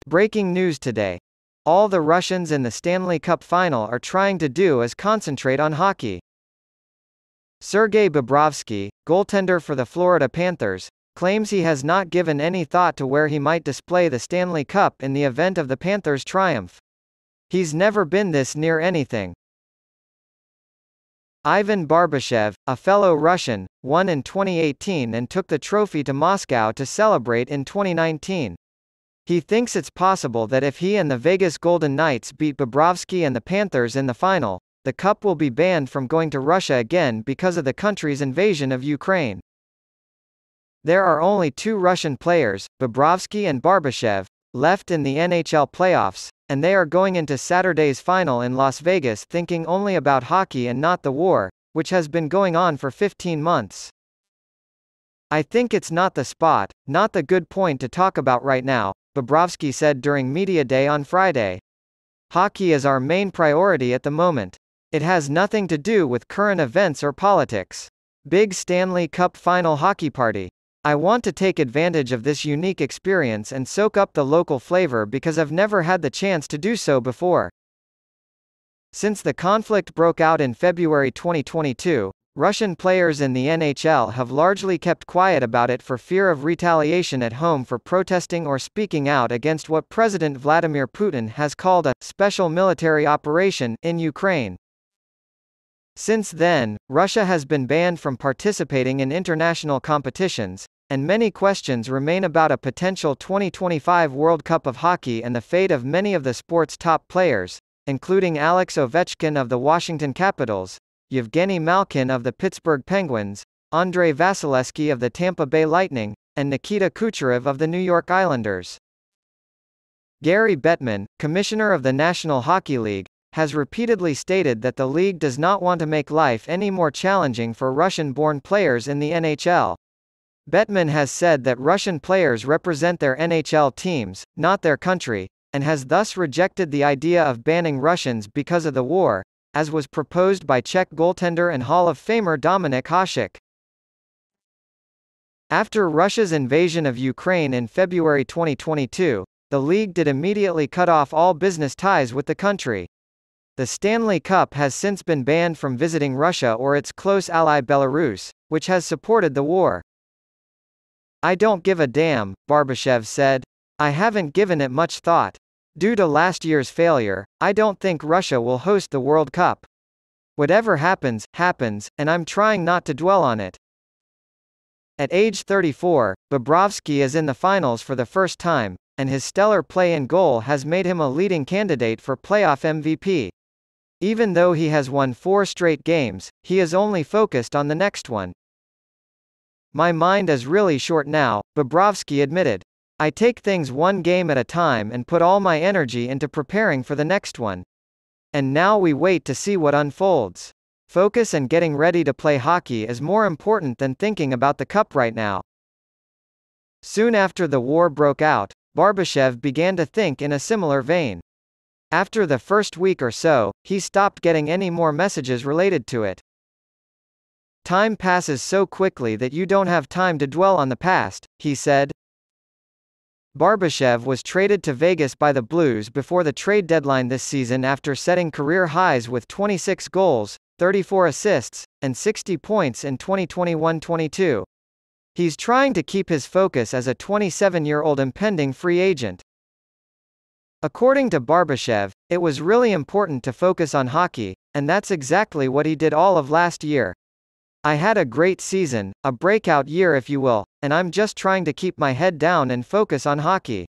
Breaking news today. All the Russians in the Stanley Cup Final are trying to do is concentrate on hockey. Sergei Bobrovsky, goaltender for the Florida Panthers, claims he has not given any thought to where he might display the Stanley Cup in the event of the Panthers' triumph. He's never been this near anything. Ivan Barbashev, a fellow Russian, won in 2018 and took the trophy to Moscow to celebrate in 2019. He thinks it's possible that if he and the Vegas Golden Knights beat Bobrovsky and the Panthers in the final, the cup will be banned from going to Russia again because of the country's invasion of Ukraine. There are only two Russian players, Bobrovsky and Barbashev, left in the NHL playoffs, and they are going into Saturday's final in Las Vegas thinking only about hockey and not the war, which has been going on for 15 months. I think it's not the spot, not the good point to talk about right now, Bobrovsky said during Media Day on Friday. Hockey is our main priority at the moment. It has nothing to do with current events or politics. Big Stanley Cup Final hockey party. I want to take advantage of this unique experience and soak up the local flavor because I've never had the chance to do so before. Since the conflict broke out in February 2022, Russian players in the NHL have largely kept quiet about it for fear of retaliation at home for protesting or speaking out against what President Vladimir Putin has called a special military operation in Ukraine. Since then, Russia has been banned from participating in international competitions, and many questions remain about a potential 2025 World Cup of Hockey and the fate of many of the sport's top players, including Alex Ovechkin of the Washington Capitals, Yevgeny Malkin of the Pittsburgh Penguins, Andrei Vasilevsky of the Tampa Bay Lightning, and Nikita Kucherov of the New York Islanders. Gary Bettman, commissioner of the National Hockey League, has repeatedly stated that the league does not want to make life any more challenging for Russian-born players in the NHL. Bettman has said that Russian players represent their NHL teams, not their country, and has thus rejected the idea of banning Russians because of the war, as was proposed by Czech goaltender and Hall of Famer Dominik Hasek. After Russia's invasion of Ukraine in February 2022, the league did immediately cut off all business ties with the country. The Stanley Cup has since been banned from visiting Russia or its close ally Belarus, which has supported the war. I don't give a damn, Barbashev said. I haven't given it much thought. Due to last year's failure, I don't think Russia will host the World Cup. Whatever happens, happens, and I'm trying not to dwell on it. At age 34, Bobrovsky is in the finals for the first time, and his stellar play in goal has made him a leading candidate for playoff MVP. Even though he has won 4 straight games, he is only focused on the next one. My mind is really short now, Bobrovsky admitted. I take things one game at a time and put all my energy into preparing for the next one. And now we wait to see what unfolds. Focus and getting ready to play hockey is more important than thinking about the cup right now. Soon after the war broke out, Barbashev began to think in a similar vein. After the first week or so, he stopped getting any more messages related to it. Time passes so quickly that you don't have time to dwell on the past, he said. Barbashev was traded to Vegas by the Blues before the trade deadline this season after setting career highs with 26 goals, 34 assists, and 60 points in 2021-22. He's trying to keep his focus as a 27-year-old impending free agent. According to Barbashev, it was really important to focus on hockey, and that's exactly what he did all of last year. I had a great season, a breakout year if you will, and I'm just trying to keep my head down and focus on hockey.